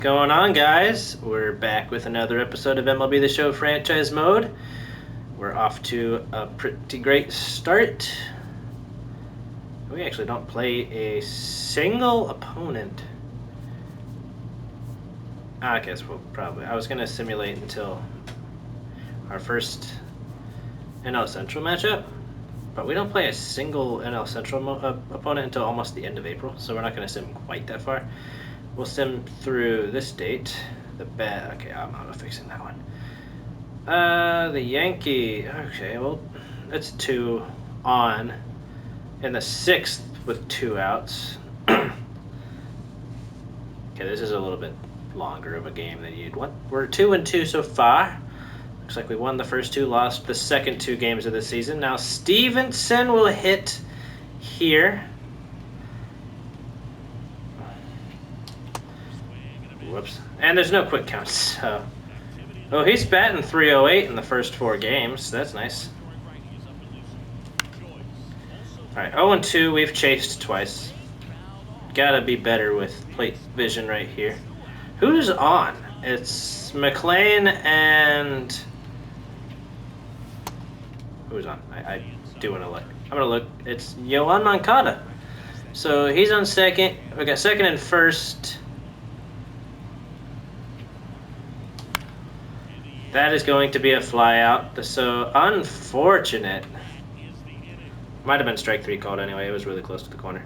Going on, guys? We're back with another episode of MLB The Show Franchise Mode. We're off to a pretty great start. We actually don't play a single opponent. I guess we'll probably... I was going to simulate until our first NL Central matchup, but we don't play a single NL Central opponent until almost the end of April, so we're not going to sim quite that far. We'll sim through this date. Okay, I'm not fixing that one. The Yankee. Okay, well, that's 2 on. In the 6th with 2 outs. Okay, this is a little bit longer of a game than you'd want. We're 2-2 so far. Looks like we won the first 2, lost the second 2 games of the season. Now Stevenson will hit here. Whoops. And there's no quick counts. So. Oh, he's batting .308 in the first 4 games. That's nice. Alright, 0-2. We've chased twice. Gotta be better with plate vision right here. Who's on? It's McLean and... Who's on? I do want to look. I'm going to look. It's Yohan Moncada. So he's on second. We got second and first. That is going to be a fly out. So unfortunate. Might have been strike 3 called anyway. It was really close to the corner.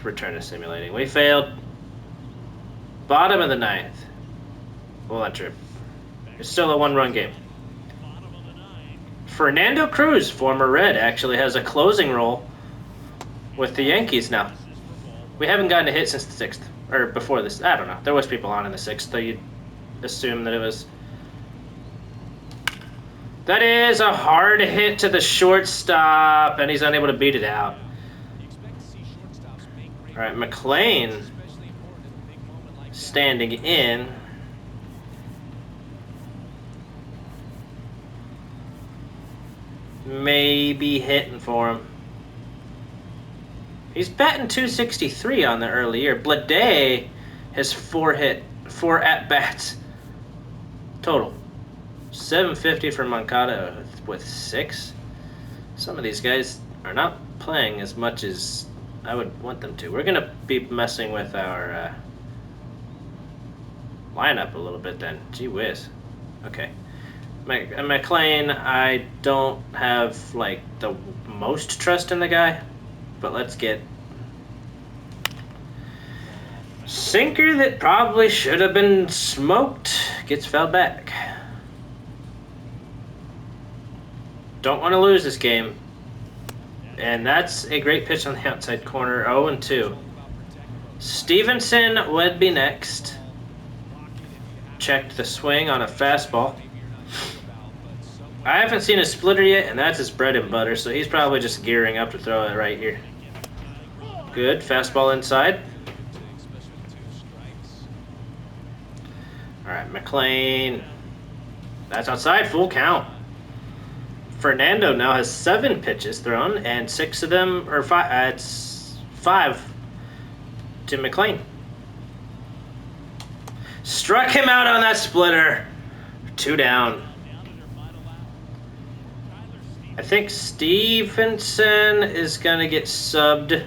Return to simulating. We failed. Bottom of the 9th. We'll enter. It's still a 1-run game. Fernando Cruz, former Red, actually has a closing role with the Yankees now. We haven't gotten a hit since the 6th. Or before this. I don't know. There was people on in the 6th, though you'd assume that it was... That is a hard hit to the shortstop, and he's unable to beat it out. All right, McLean standing in. Maybe hitting for him. He's batting .263 on the early year. Blade has 4 at-bats total. 750 for Moncada with 6. Some of these guys are not playing as much as I would want them to. We're going to be messing with our lineup a little bit then. Gee whiz. Okay. McLean, I don't have like the most trust in the guy, but let's get sinker that probably should have been smoked. Gets fouled back. Don't want to lose this game. And that's a great pitch on the outside corner. 0-2. Stevenson would be next. Checked the swing on a fastball. I haven't seen a splitter yet, and that's his bread and butter, so he's probably just gearing up to throw it right here. Good. Fastball inside. All right, McLean. That's outside. Full count. Fernando now has 7 pitches thrown, and 6 of them, or 5, it's 5 to McLean. Struck him out on that splitter. 2 down. I think Stevenson is going to get subbed.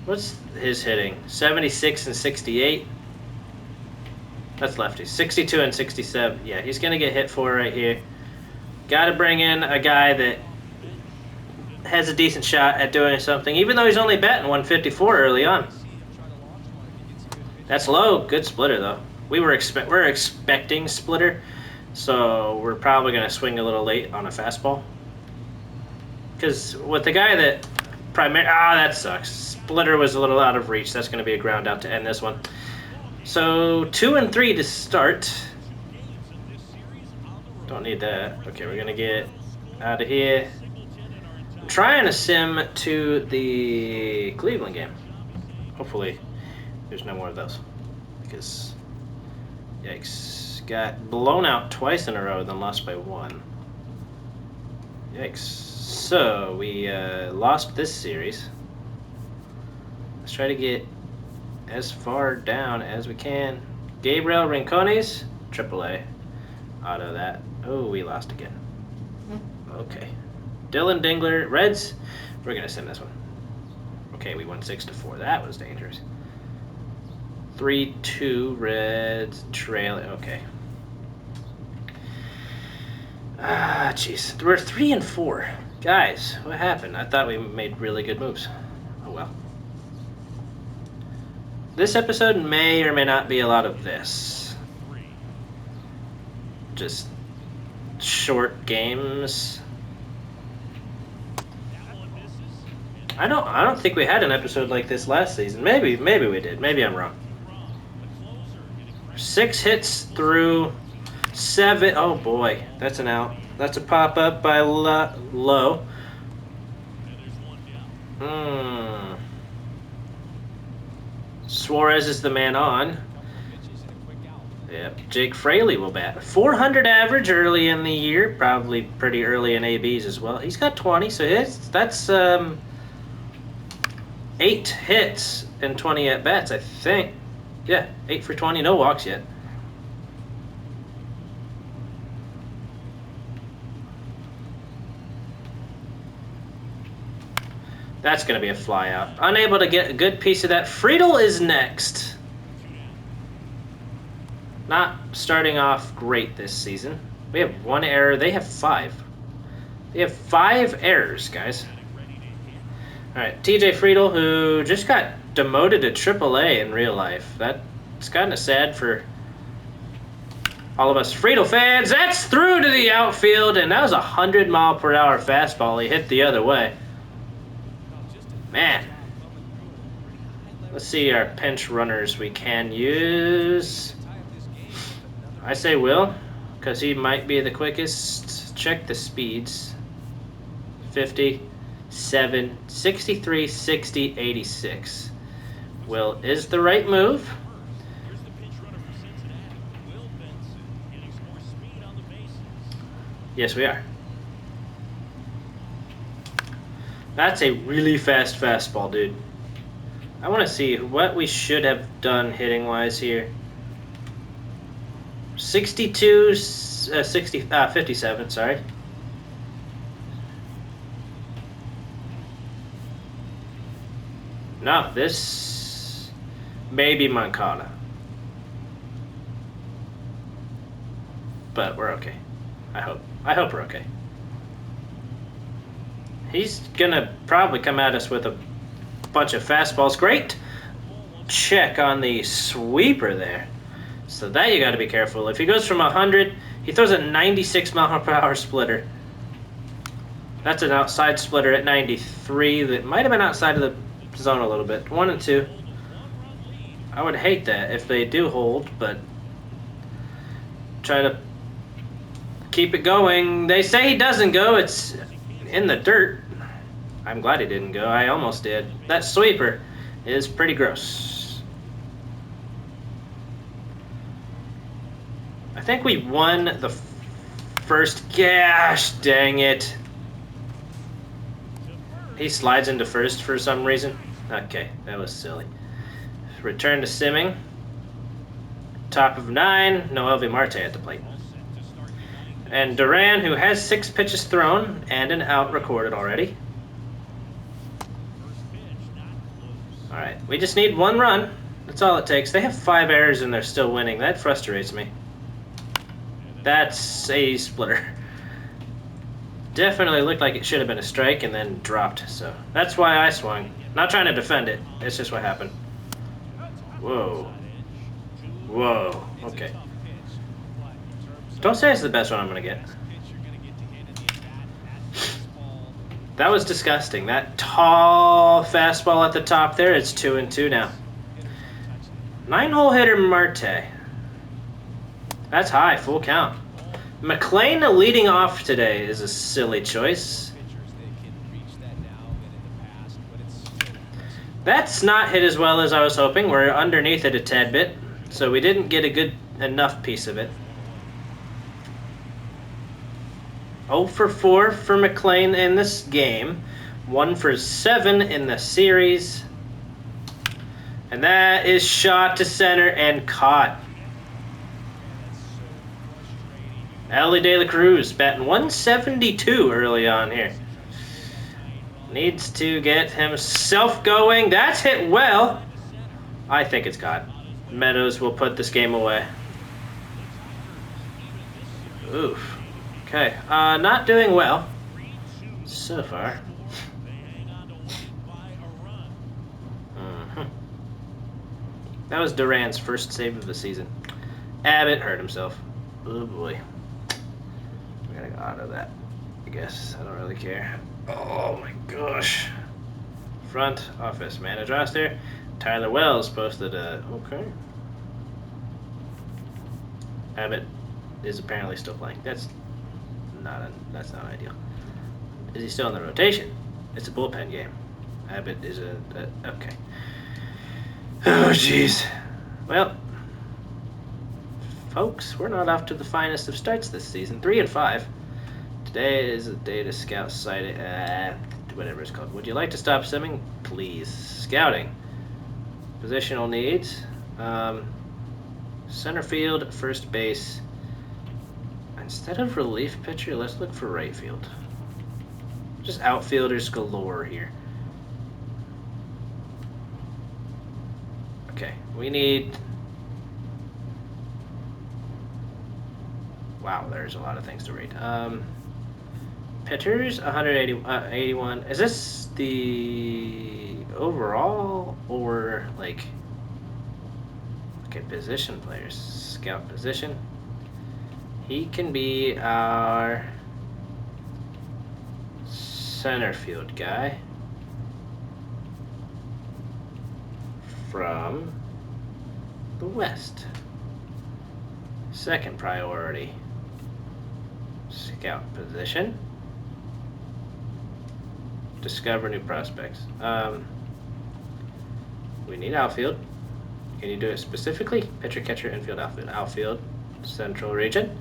What's his hitting? 76 and 68. That's lefty. 62 and 67. Yeah, he's going to get hit for right here. Got to bring in a guy that has a decent shot at doing something, even though he's only batting 154 early on. That's low. Good splitter, though. We're expecting splitter, so we're probably going to swing a little late on a fastball. Because with the guy that that sucks. Splitter was a little out of reach. That's going to be a ground out to end this one. So 2-3 to start. Don't need that. Okay, we're gonna get out of here. I'm trying to sim to the Cleveland game. Hopefully, there's no more of those. Because, yikes, got blown out twice in a row, then lost by 1. Yikes. So we lost this series. Let's try to get as far down as we can. Gabriel Rincones, AAA. Auto that. Oh, we lost again. Okay. Dylan Dingler, Reds. We're going to send this one. Okay, we won 6-4. That was dangerous. 3-2, Reds, trailing. Okay. Ah, jeez. We're 3-4. Guys, what happened? I thought we made really good moves. Oh, well. This episode may or may not be a lot of this. Just short games. I don't think we had an episode like this last season. Maybe we did. Maybe I'm wrong. 6 hits through 7. Oh boy, that's an out. That's a pop up by Low. Suarez is the man on. Yep, Jake Fraley will bat. 400 average early in the year, probably pretty early in ABs as well. He's got 20, so that's 8 hits and 20 at bats, I think. Yeah, 8 for 20, no walks yet. That's going to be a fly out. Unable to get a good piece of that. Friedel is next. Not starting off great this season. We have 1 error. They have 5. They have 5 errors, guys. All right, TJ Friedel, who just got demoted to AAA in real life. That's kind of sad for all of us Friedel fans. That's through to the outfield, and that was a 100-mile-per-hour fastball. He hit the other way. Man. Let's see our pinch runners we can use. I say Will, because he might be the quickest. Check the speeds. 50, 7, 63, 60, 86. Will is the right move. Yes, we are. That's a really fast fastball, dude. I want to see what we should have done hitting-wise here. 62, 57, sorry. No, this may be Moncada. But we're okay. I hope we're okay. He's gonna probably come at us with a bunch of fastballs. Great check on the sweeper there. So that you got to be careful. If he goes from 100, he throws a 96-mile-per-hour splitter. That's an outside splitter at 93. That might have been outside of the zone a little bit. 1 and 2. I would hate that if they do hold, but try to keep it going. They say he doesn't go. It's in the dirt. I'm glad he didn't go. I almost did. That sweeper is pretty gross. I think we won the first. Gosh, dang it. He slides into first for some reason. Okay, that was silly. Return to Simming. Top of 9. No Elvi Marte at the plate. And Duran, who has 6 pitches thrown and an out recorded already. All right, we just need 1 run. That's all it takes. They have 5 errors and they're still winning. That frustrates me. That's a splitter. Definitely looked like it should have been a strike and then dropped. So that's why I swung. Not trying to defend it. It's just what happened. Whoa. Whoa. Okay. Don't say it's the best one I'm going to get. That was disgusting. That tall fastball at the top there, it's 2 and 2 now. 9-hole hitter Marte. That's high, full count. McLean leading off today is a silly choice. That's not hit as well as I was hoping. We're underneath it a tad bit, so we didn't get a good enough piece of it. 0 for 4 for McLean in this game. 1 for 7 in the series. And that is shot to center and caught. Ellie De La Cruz batting 172 early on here. Needs to get himself going. That's hit well. I think it's caught. Meadows will put this game away. Oof. Okay. Not doing well so far. That was Duran's first save of the season. Abbott hurt himself. Oh boy. We gotta go out of that, I guess. I don't really care. Oh my gosh. Front office managed roster. Tyler Wells posted a... Okay. Abbott is apparently still playing. That's not ideal. Is he still in the rotation? It's a bullpen game. Abbott is okay. Oh, jeez. Well, folks, we're not off to the finest of starts this season. 3-5. Today is a day to scout site. Whatever it's called. Would you like to stop simming? Please. Scouting. Positional needs. Center field, first base. Instead of relief pitcher, let's look for right field. Just outfielders galore here. Okay, we need... Wow, there's a lot of things to read. Pitchers, 81. Is this the overall or like... Okay, position players. Scout position. He can be our center field guy. From the West. Second priority. Scout position. Discover new prospects. We need outfield. Can you do it specifically? Pitcher, catcher, infield, outfield. Outfield, central region.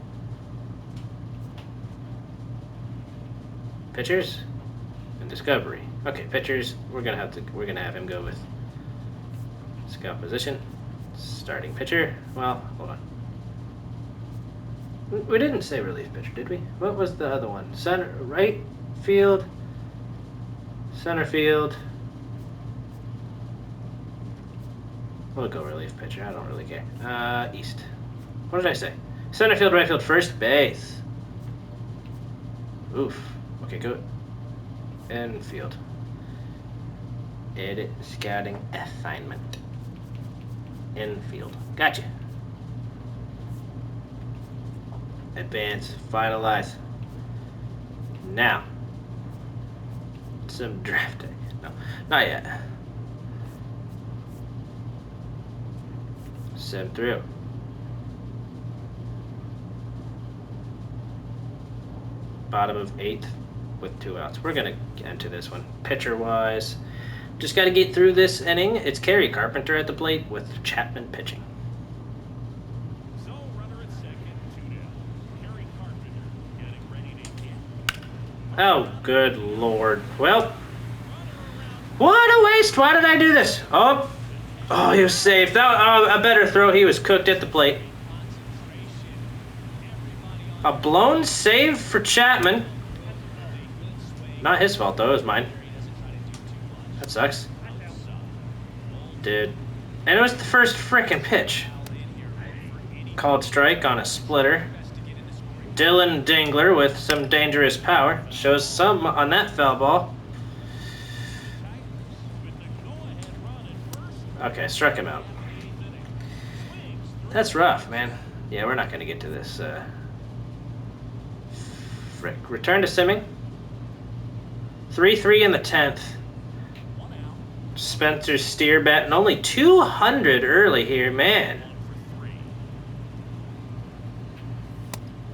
Pitchers and discovery. Okay, pitchers. We're gonna have him go with scout position. Starting pitcher. Well, hold on. We didn't say relief pitcher, did we? What was the other one? Center, right field, center field. We'll go relief pitcher. I don't really care. East. What did I say? Center field, right field, first base. Oof. Okay, go. Infield. Edit scouting assignment. Infield. Gotcha. Advance. Finalize. Now. Some drafting. No, not yet. Send through. Bottom of 8th with 2 outs. We're going to get into this one. Pitcher-wise, just got to get through this inning. It's Kerry Carpenter at the plate with Chapman pitching. So, runner at second, 2 down. Kerry Carpenter getting ready to hit. Oh, good Lord. Well, what a waste. Why did I do this? Oh, he was safe. That a better throw. He was cooked at the plate. A blown save for Chapman. Not his fault, though. It was mine. That sucks. Dude. And it was the first frickin' pitch. Called strike on a splitter. Dylan Dingler with some dangerous power. Shows some on that foul ball. Okay, struck him out. That's rough, man. Yeah, we're not going to get to this. Frick. Return to simming. 3-3 in the 10th. Spencer Steer batting only 200 early here, man.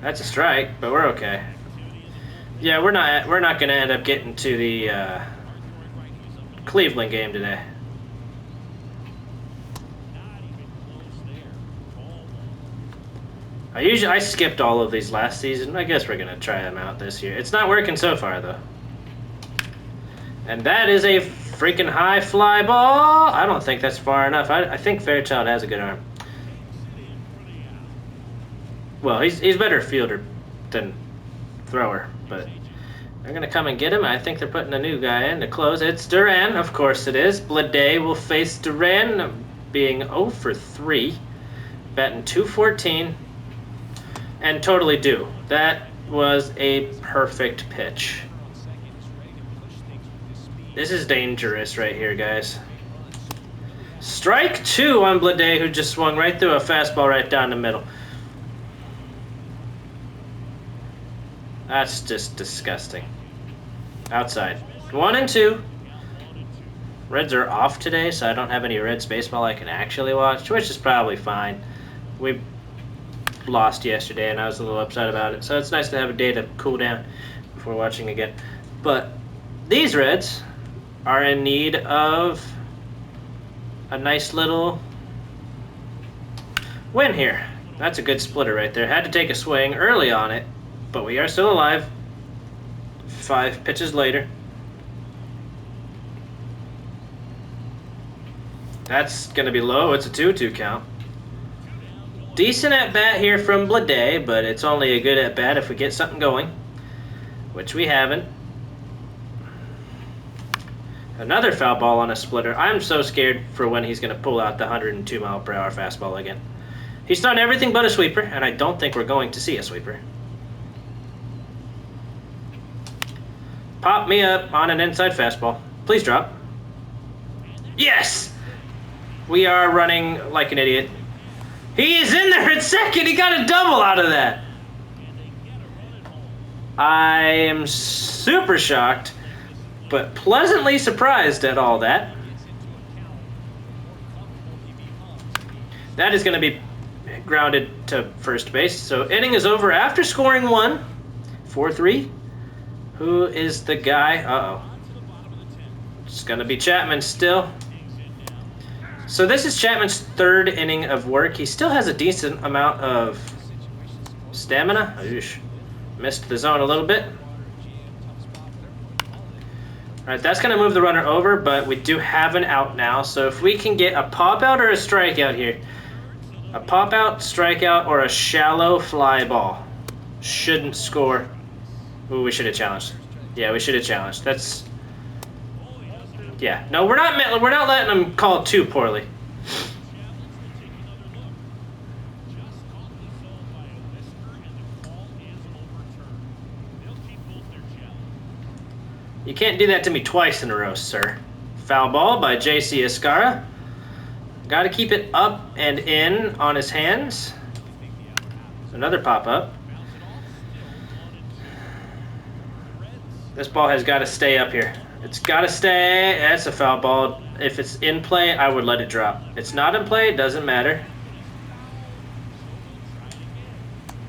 That's a strike, but we're okay. Yeah, we're not going to end up getting to the Cleveland game today. I skipped all of these last season. I guess we're gonna try them out this year. It's not working so far though. And that is a freaking high fly ball. I don't think that's far enough. I think Fairchild has a good arm. Well, he's better fielder than thrower, but they're going to come and get him. I think they're putting a new guy in to close. It's Duran, of course it is. Blade will face Duran, being 0 for 3, batting .214, and totally due. That was a perfect pitch. This is dangerous right here, guys. Strike 2 on Blade, who just swung right through a fastball right down the middle. That's just disgusting. Outside. 1 and 2. Reds are off today, so I don't have any Reds baseball I can actually watch, which is probably fine. We lost yesterday, and I was a little upset about it, so it's nice to have a day to cool down before watching again. But these Reds are in need of a nice little win here. That's a good splitter right there. Had to take a swing early on it, but we are still alive. 5 pitches later. That's going to be low. It's a 2-2 count. Decent at bat here from Blade, but it's only a good at bat if we get something going, which we haven't. Another foul ball on a splitter. I'm so scared for when he's going to pull out the 102-mile-per-hour fastball again. He's done everything but a sweeper, and I don't think we're going to see a sweeper. Pop me up on an inside fastball. Please drop. Yes! We are running like an idiot. He is in there at second. He got a double out of that. I am super shocked, but pleasantly surprised at all that. That is going to be grounded to first base. So inning is over after scoring 1. 4-3. Who is the guy? Uh-oh. It's going to be Chapman still. So this is Chapman's 3rd inning of work. He still has a decent amount of stamina. Oosh. Missed the zone a little bit. All right, that's going to move the runner over, but we do have an out now. So if we can get a pop-out or a strikeout here. A pop-out, strikeout, or a shallow fly ball. Shouldn't score. Ooh, we should have challenged. Yeah, we should have challenged. That's... Yeah. No, we're not letting them call it too poorly. You can't do that to me twice in a row, sir. Foul ball by J.C. Escara. Got to keep it up and in on his hands. Another pop-up. This ball has got to stay up here. It's got to stay. That's a foul ball. If it's in play, I would let it drop. It's not in play, it doesn't matter.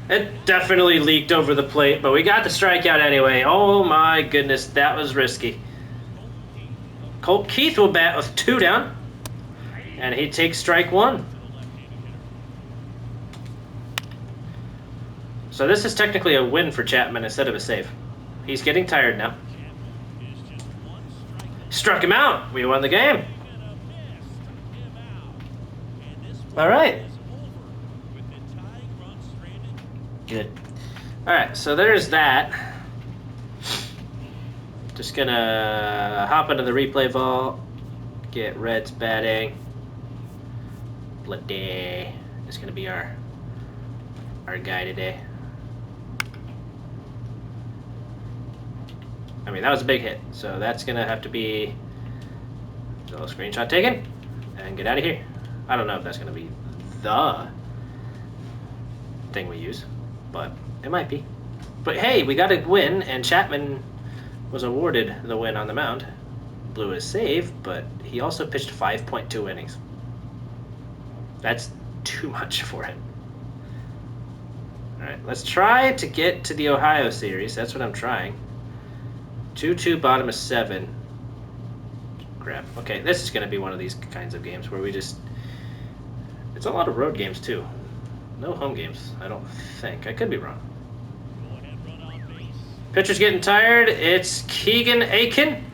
It definitely leaked over the plate, but we got the strikeout anyway. Oh my goodness, that was risky. Colt Keith will bat with 2 down, and he takes strike 1. So this is technically a win for Chapman instead of a save. He's getting tired now. Struck him out. We won the game. All right. Good. All right, so there's that. Just gonna hop into the replay vault, get Reds batting. Blade is gonna be our guy today. I mean, that was a big hit, so that's going to have to be a little screenshot taken and get out of here. I don't know if that's going to be the thing we use, but it might be. But hey, we got a win, and Chapman was awarded the win on the mound. Blew his save, but he also pitched 5.2 innings. That's too much for him. All right, let's try to get to the Ohio series. That's what I'm trying. 2-2, bottom of 7. Crap. Okay, this is going to be one of these kinds of games where we just... It's a lot of road games, too. No home games, I don't think. I could be wrong. Pitcher's getting tired. It's Keegan Aiken.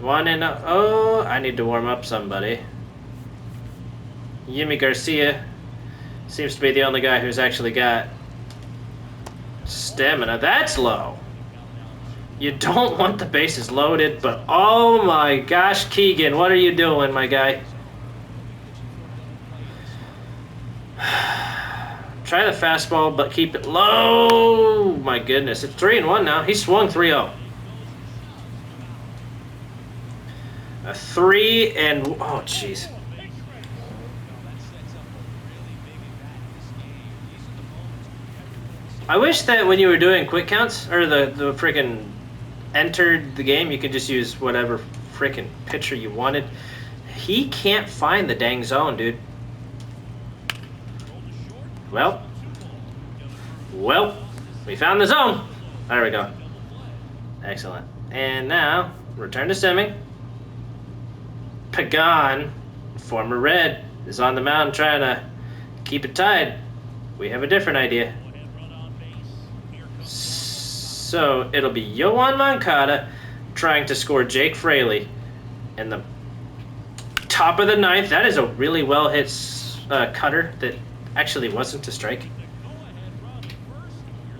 Oh, I need to warm up somebody. Yimi Garcia seems to be the only guy who's actually got stamina. That's low. You don't want the bases loaded, but oh my gosh, Keegan, what are you doing, my guy? Try the fastball, but keep it low. My goodness, it's 3-1 now. He swung 3-0. A 3 and oh jeez. I wish that when you were doing quick counts or the freaking entered the game, you could just use whatever freaking pitcher you wanted. He can't find the dang zone, dude. Well, we found the zone. There we go. Excellent. And now, return to Simming. Pagan, former Red, is on the mound trying to keep it tied. We have a different idea. So it'll be Yohan Moncada trying to score Jake Fraley in the top of the ninth. That is a really well hit cutter that actually wasn't a strike.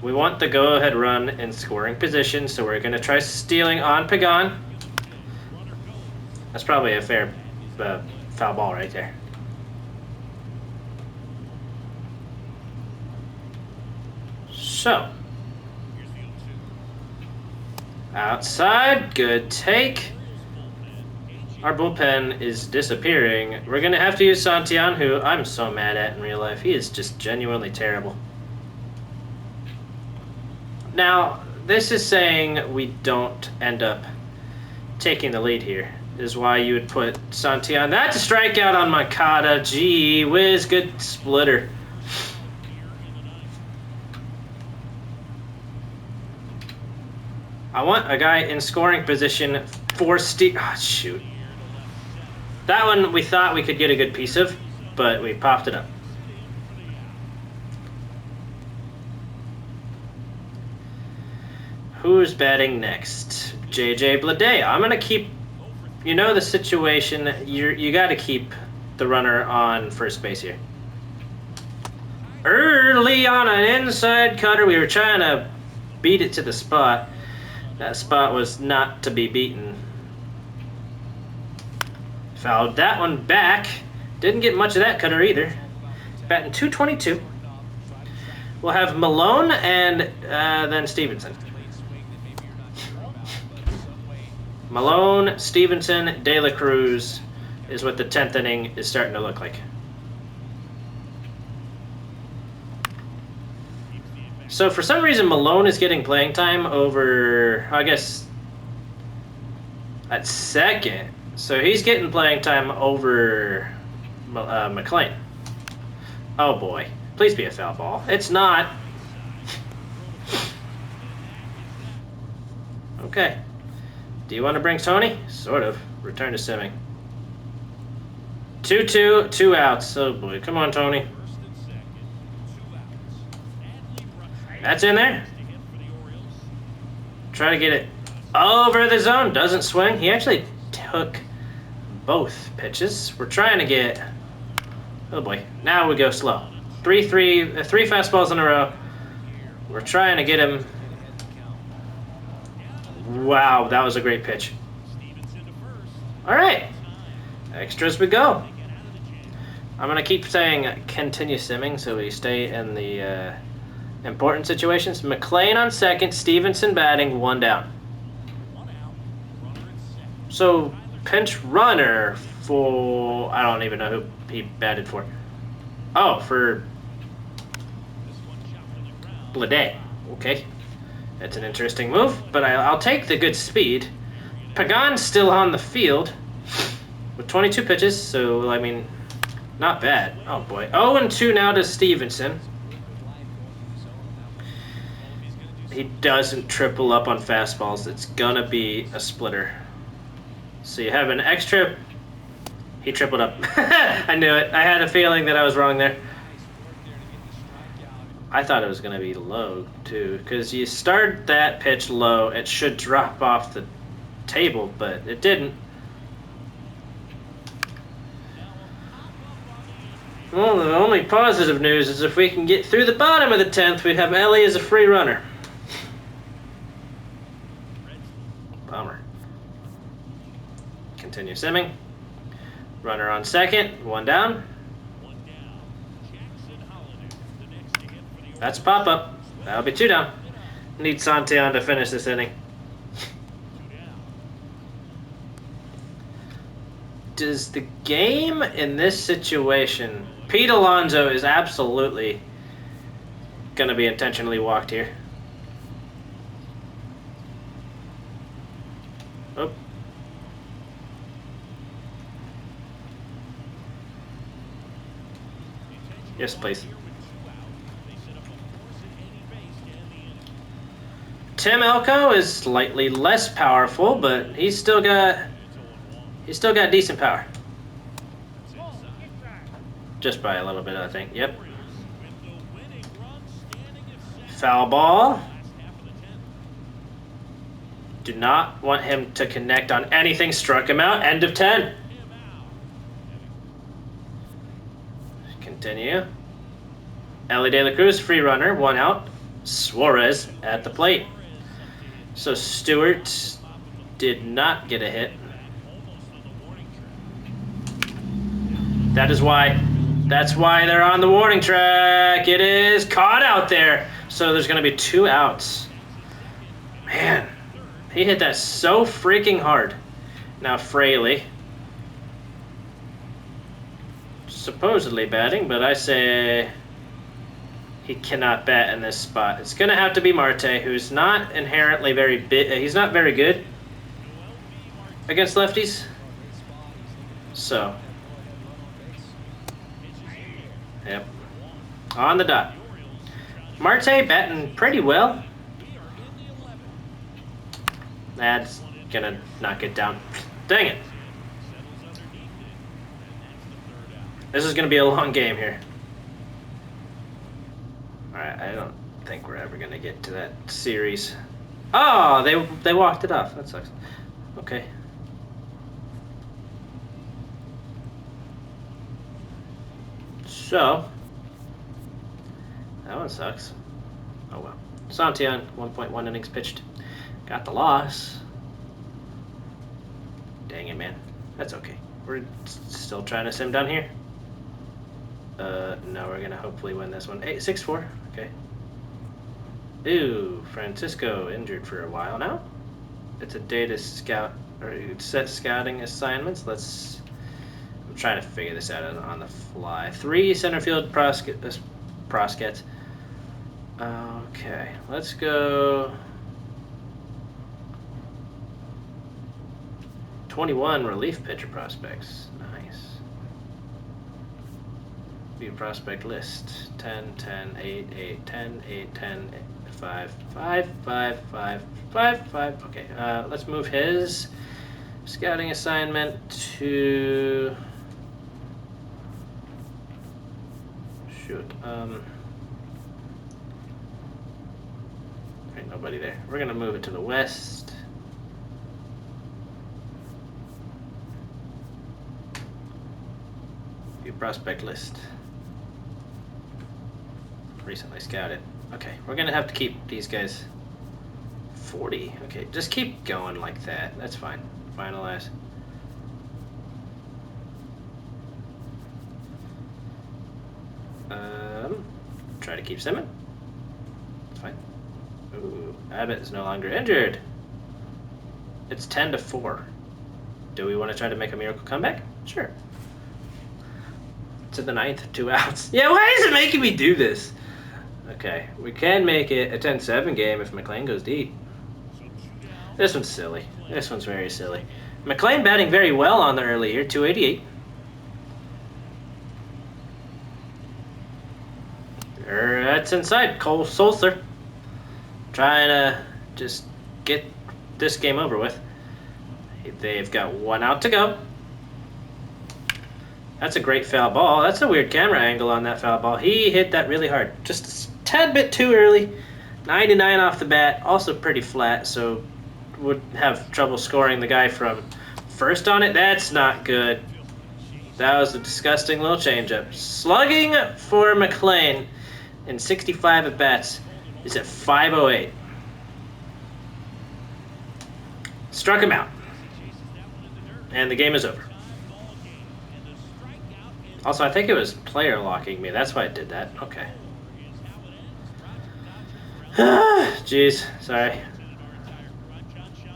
We want the go-ahead run in scoring position, so we're going to try stealing on Pagan. That's probably a fair foul ball right there. So, outside, good take. Our bullpen is disappearing. We're going to have to use Santillan, who I'm so mad at in real life. He is just genuinely terrible. Now, this is saying we don't end up taking the lead here. Is why you would put Santillan. That's a strikeout on Moncada. Gee whiz, good splitter. I want a guy in scoring position for Steve. Oh, shoot. That one we thought we could get a good piece of, but we popped it up. Who's batting next? JJ Bleday. I'm going to keep, you know the situation, you got to keep the runner on first base here. Early on an inside cutter, we were trying to beat it to the spot. That spot was not to be beaten. Fouled that one back. Didn't get much of that cutter either. Batting .222. We'll have Malone and then Stevenson. Malone, Stevenson, De La Cruz is what the 10th inning is starting to look like. So for some reason, Malone is getting playing time over, I guess, at second. So he's getting playing time over McLean. Oh boy. Please be a foul ball. It's not. Okay. Do you want to bring Tony? Sort of. Return to Simming. 2-2, 2 outs. Oh boy. Come on, Tony. That's in there. Try to get it over the zone. Doesn't swing. He actually took both pitches. We're trying to get... Oh boy. Now we go slow. Three fastballs in a row. We're trying to get him... Wow, that was a great pitch. All right. Extras we go. I'm going to keep saying continue simming so we stay in the important situations. McLean on second, Stevenson batting, 1 down. So, pinch runner for... I don't even know who he batted for. Oh, for Bleday. Okay. That's an interesting move, but I'll take the good speed. Pagan's still on the field with 22 pitches, so, I mean, not bad. Oh, boy. 0-2 now to Stevenson. He doesn't triple up on fastballs. It's going to be a splitter. So you have an extra... He tripled up. I knew it. I had a feeling that I was wrong there. I thought it was going to be low, too, because you start that pitch low, it should drop off the table, but it didn't. Well, the only positive news is if we can get through the bottom of the 10th, we'd have Ellie as a free runner. Bummer. Continue simming. Runner on second, one down. That's a pop-up. That'll be 2 down. Need Santillan to finish this inning. Does the game in this situation... Pete Alonso is absolutely going to be intentionally walked here. Oh. Yes, please. Tim Elko is slightly less powerful, but he's still got decent power. Just by a little bit, I think. Yep. Foul ball. Do not want him to connect on anything. Struck him out. End of 10. Continue. Ellie De La Cruz, free runner, 1 out. Suarez at the plate. So Stewart did not get a hit. That's why they're on the warning track. It is caught out there. So there's going to be 2 outs. Man, he hit that so freaking hard. Now Fraley. Supposedly batting, but I say he cannot bat in this spot. It's going to have to be Marte, who's not inherently very big. He's not very good against lefties. So, yep, on the dot. Marte batting pretty well. That's going to knock it down. Dang it. This is going to be a long game here. Alright, I don't think we're ever going to get to that series. Oh, they walked it off. That sucks. Okay. So, that one sucks. Oh well. Santillan, 1.1 innings pitched. Got the loss. Dang it, man. That's okay. We're still trying to sim down here. No, we're gonna hopefully win this one. 6-4. Okay. Ooh, Francisco injured for a while now. It's a day to scout or set scouting assignments. I'm trying to figure this out on the fly. 3 center field prospects. Okay, let's go. 21 relief pitcher prospects. Nice. View prospect list. 10, 10, 8, 8, 10, 8, 10, 5, 5, 5, 5, 5, 5. Okay, let's move his scouting assignment to... Shoot. Ain't nobody there. We're going to move it to the west. View prospect list. Recently scouted. Okay, we're gonna have to keep these guys 40. Okay, just keep going like that. That's fine. Finalize. Try to keep simming. It's fine. Ooh, Abbott is no longer injured. It's 10-4. Do we want to try to make a miracle comeback? Sure. To the 9th, 2 outs. Yeah, why is it making me do this? Okay, we can make it a 10-7 game if McLean goes deep. This one's silly. This one's very silly. McLean batting very well on the early here, 288. That's inside. Cole Sulcer trying to just get this game over with. They've got 1 out to go. That's a great foul ball. That's a weird camera angle on that foul ball. He hit that really hard. Just a tad bit too early. 99 off the bat. Also pretty flat, so would have trouble scoring the guy from first on it. That's not good. That was a disgusting little changeup. Slugging for McLean in 65 at bats is at 508. Struck him out. And the game is over. Also, I think it was player locking me. That's why it did that. Okay. Jeez, sorry.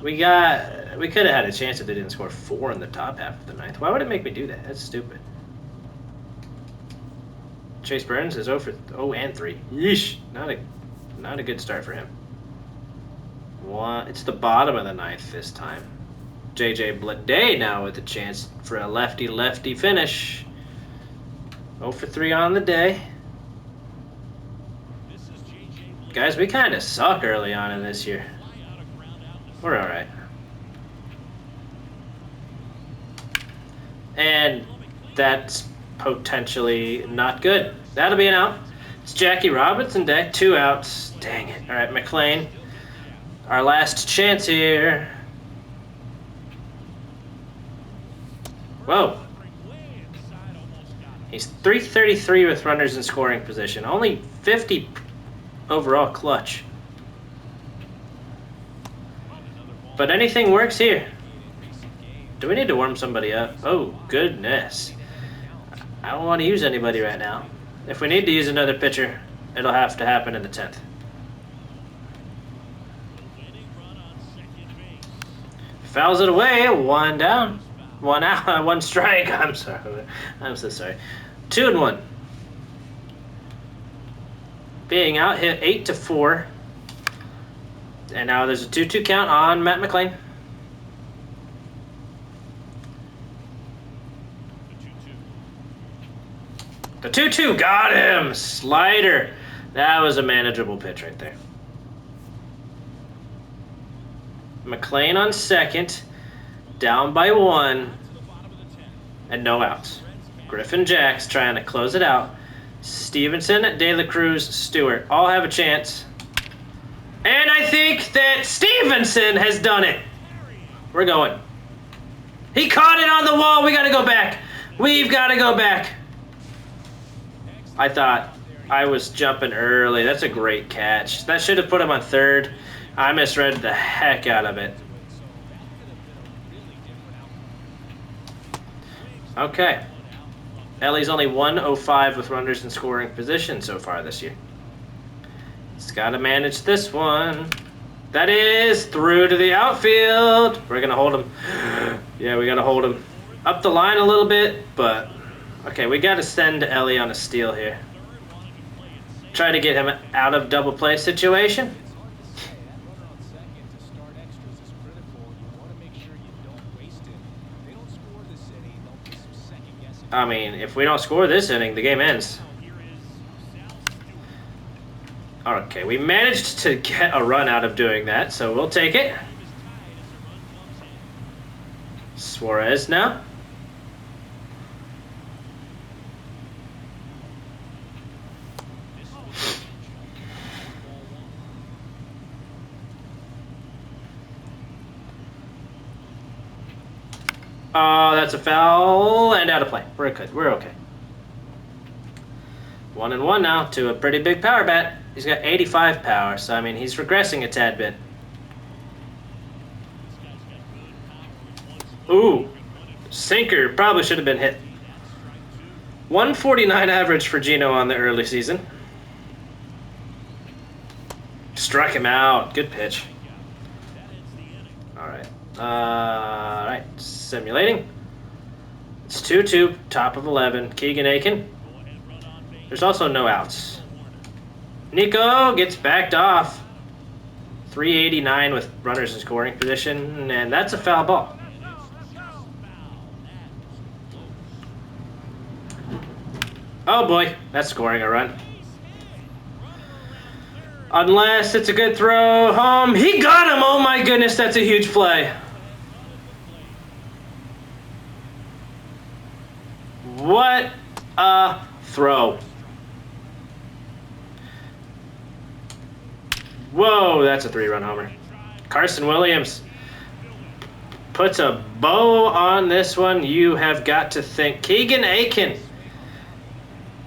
We could have had a chance if they didn't score 4 in the top half of the ninth. Why would it make me do that? That's stupid. Chase Burns is 0 for 0 and 3. Yeesh, not a good start for him. It's the bottom of the ninth this time. JJ Bleday now with a chance for a lefty-lefty finish. 0 for 3 on the day. Guys, we kind of suck early on in this year. We're all right. And that's potentially not good. That'll be an out. It's Jackie Robinson day. 2 outs. Dang it. All right, McLean. Our last chance here. Whoa. He's 333 with runners in scoring position. Only 50 overall clutch. But anything works here. Do we need to warm somebody up? Oh, goodness. I don't want to use anybody right now. If we need to use another pitcher, it'll have to happen in the 10th. Fouls it away. 1 down. 1 out. 1 strike. I'm sorry. I'm so sorry. 2 and 1. Being out hit 8 to 4. And now there's a 2-2 count on Matt McLean. The 2-2 got him. Slider. That was a manageable pitch right there. McLean on second. Down by 1. And no outs. Griffin Jacks trying to close it out. Stevenson, De La Cruz, Stewart all have a chance. And I think that Stevenson has done it. We're going. He caught it on the wall. We got to go back. We've got to go back. I thought I was jumping early. That's a great catch. That should have put him on third. I misread the heck out of it. Okay. Ellie's only 105 with runners in scoring position so far this year. He's got to manage this one. That is through to the outfield. We're going to hold him. Yeah, we got to hold him. Up the line a little bit, but... Okay, we got to send Ellie on a steal here. Try to get him out of double play situation. I mean, if we don't score this inning, the game ends. Okay, we managed to get a run out of doing that, so we'll take it. Suarez now. Oh, that's a foul and out of play. We're good. We're okay. 1 and 1 now to a pretty big power bat. He's got 85 power, so I mean he's regressing a tad bit. Ooh, sinker probably should have been hit. 149 average for Gino on the early season. Struck him out. Good pitch. All right. All right. Simulating. It's 2-2, top of 11. Keegan Aiken. There's also no outs. Nico gets backed off. 389 with runners in scoring position, and that's a foul ball. Oh boy, that's scoring a run. Unless it's a good throw home. He got him! Oh my goodness, that's a huge play. What a throw. Whoa, that's a 3-run homer. Carson Williams puts a bow on this one. You have got to think. Keegan Aiken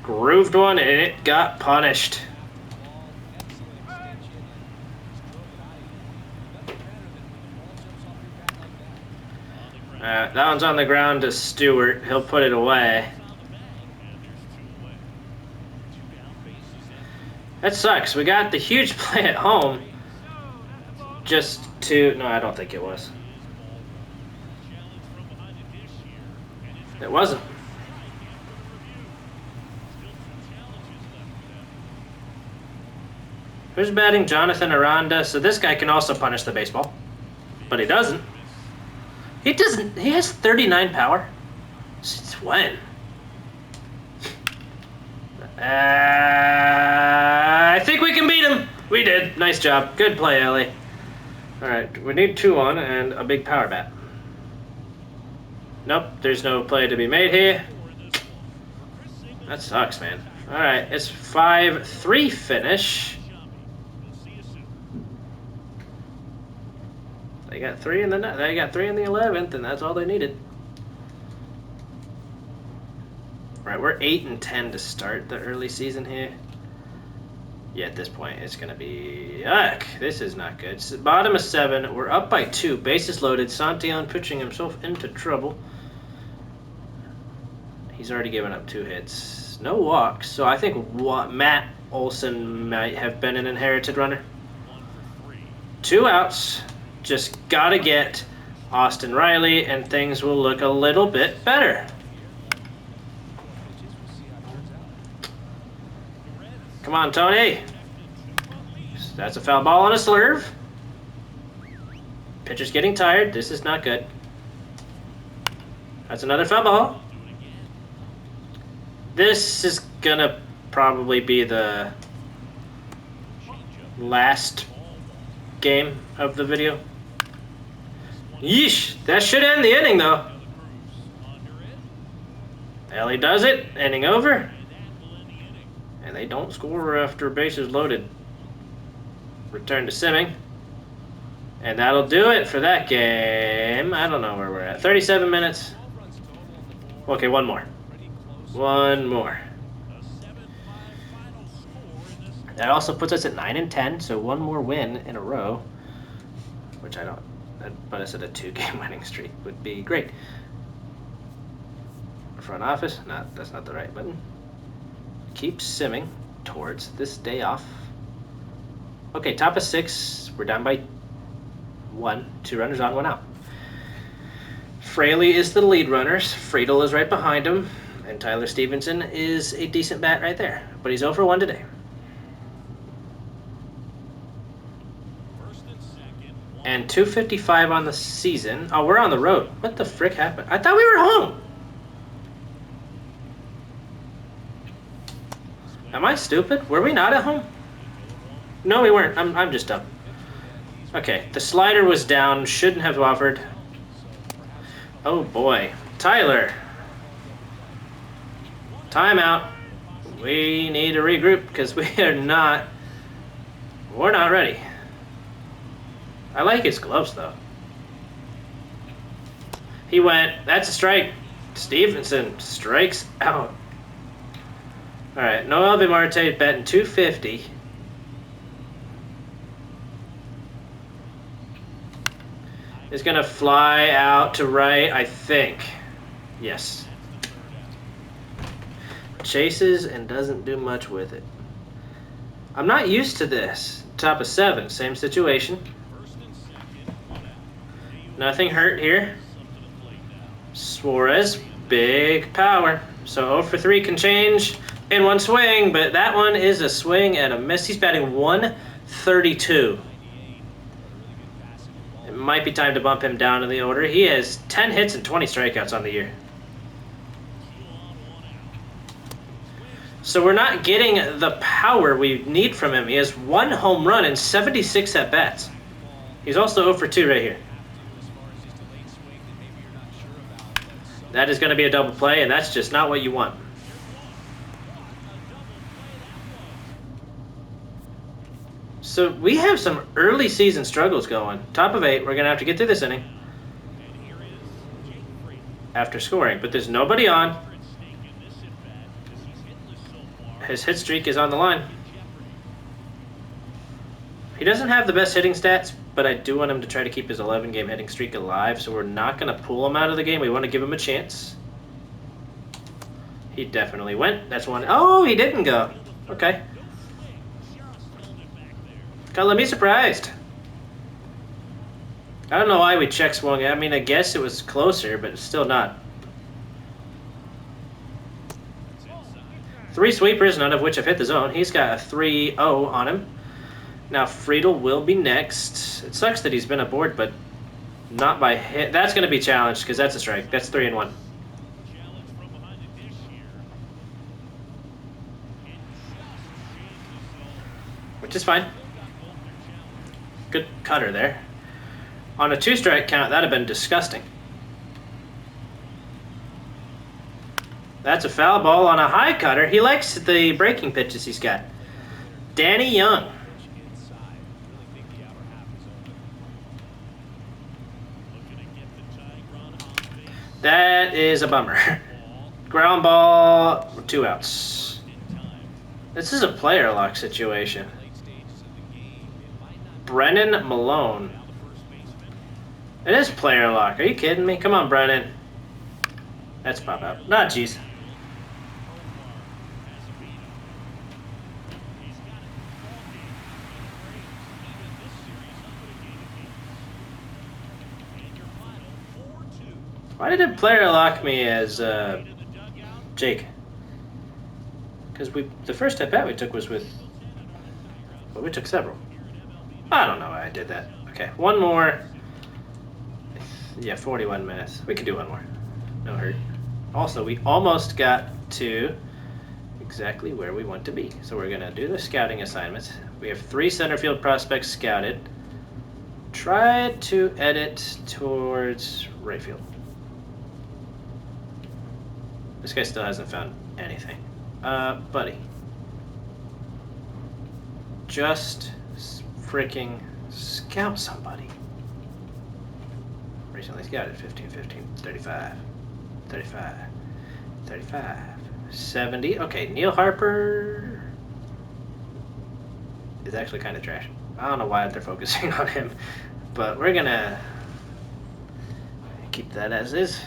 grooved one, and it got punished. That one's on the ground to Stewart. He'll put it away. That sucks. We got the huge play at home. Just to... No, I don't think it was. It wasn't. Who's batting? Jonathan Aranda. So this guy can also punish the baseball. But he doesn't. He doesn't. He has 39 power. Since when? I think we can beat him. We did. Nice job. Good play, Ellie. All right. We need 2 on and a big power bat. Nope. There's no play to be made here. That sucks, man. All right. It's 5-3 finish. They got 3 in the 11th, and that's all they needed. Right, we're 8-10 to start the early season here. Yeah, at this point, it's gonna be yuck. This is not good. So bottom of 7. We're up by 2. Bases loaded. Santillan pitching himself into trouble. He's already given up 2 hits. No walks. So I think Matt Olson might have been an inherited runner. 2 outs. Just gotta get Austin Riley, and things will look a little bit better. Come on, Tony. That's a foul ball on a slurve. Pitcher's getting tired. This is not good. That's another foul ball. This is gonna probably be the last game of the video. Yeesh, that should end the inning though. Ellie does it, inning over. And they don't score after bases loaded. Return to simming. And that'll do it for that game. I don't know where we're at. 37 minutes. Okay, one more. One more. That also puts us at 9-10, so one more win in a row. Which I don't... That'd put us at a 2-game winning streak. Would be great. Front office? No, that's not the right button. Keep simming towards this day off. Okay, top of 6. We're down by 1. 2 runners on, 1 out. Fraley is the lead runners. Friedel is right behind him. And Tyler Stevenson is a decent bat right there. But he's 0 for 1 today. And 255 on the season. Oh, we're on the road. What the frick happened? I thought we were home. Am I stupid? Were we not at home? No, we weren't. I'm just dumb. Okay, the slider was down. Shouldn't have offered. Oh boy. Tyler. Timeout. We need to regroup because we're not ready. I like his gloves though. He went. That's a strike. Stevenson strikes out. All right, Noel Vimarte betting 250. Is gonna fly out to right, I think. Yes. Chases and doesn't do much with it. I'm not used to this. Top of 7, same situation. Nothing hurt here. Suarez, big power. So 0 for 3 can change in one swing, but that one is a swing and a miss. He's batting 132. It might be time to bump him down in the order. He has 10 hits and 20 strikeouts on the year. So we're not getting the power we need from him. He has 1 home run and 76 at-bats. He's also 0 for 2 right here. That is going to be a double play, and that's just not what you want. So we have some early season struggles going. Top of 8, we're going to have to get through this inning. after scoring, but there's nobody on. At stake in this at-bat because he's hitless so far. His hit streak is on the line. In jeopardy. He doesn't have the best hitting stats, but I do want him to try to keep his 11-game hitting streak alive, so we're not going to pull him out of the game. We want to give him a chance. He definitely went. That's one. Oh, he didn't go. Okay. No swing. Just held it back there. Gotta let me surprised. I don't know why we check swung. I mean, I guess it was closer, but it's still not. It's inside. 3 sweepers, none of which have hit the zone. He's got a 3-0 on him. Now Friedel will be next. It sucks that he's been aboard, but not by hit. That's going to be challenged because that's a strike. That's 3-1. Challenge from behind the dish here. And just changed the zone. Which is fine. Still got both their challenges. Good cutter there. On a 2-strike count, that'd have been disgusting. That's a foul ball on a high cutter. He likes the breaking pitches he's got. Danny Young. Looking to get the tying run on base. That is a bummer. Ball Ground ball, 2 outs. in time. This is a player lock situation. Late stages of the game, it might not Brennan Malone. now the first baseman. It is player lock. Are you kidding me? Come on, Brennan. That's pop out. Nah, jeez. Why did it player lock me as Jake? Because the first at bat we took was with, but we took several. I don't know why I did that. Okay, one more. Yeah, 41 minutes. We could do one more. No hurt. Also, we almost got to exactly where we want to be. So we're gonna do the scouting assignments. We have 3 center field prospects scouted. Try to edit towards right field. This guy still hasn't found anything. Buddy. Just freaking scout somebody. Recently scouted 15, 15, 35, 35, 35, 70. Okay, Neil Harper is actually kind of trash. I don't know why they're focusing on him, but we're gonna keep that as is.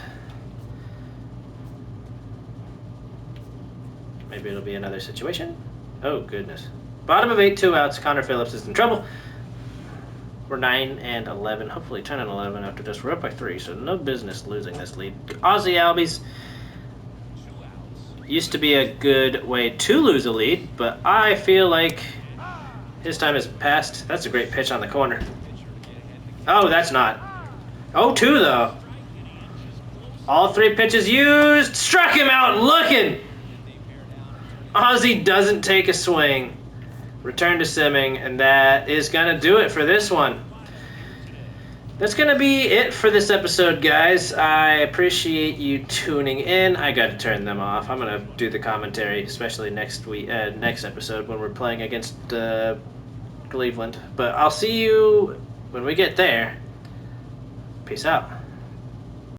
Maybe it'll be another situation. Oh, goodness. Bottom of 8, 2 outs. Connor Phillips is in trouble. We're 9 and 11. Hopefully 10 and 11 after this. We're up by 3, so no business losing this lead. Ozzy Albies used to be a good way to lose a lead, but I feel like his time has passed. That's a great pitch on the corner. Oh, that's not. 0-2, though. All 3 pitches used. Struck him out looking. Ozzy doesn't take a swing. Return to simming, and that is going to do it for this one. That's going to be it for this episode, guys. I appreciate you tuning in. I got to turn them off. I'm going to do the commentary, especially next episode when we're playing against Cleveland. But I'll see you when we get there. Peace out.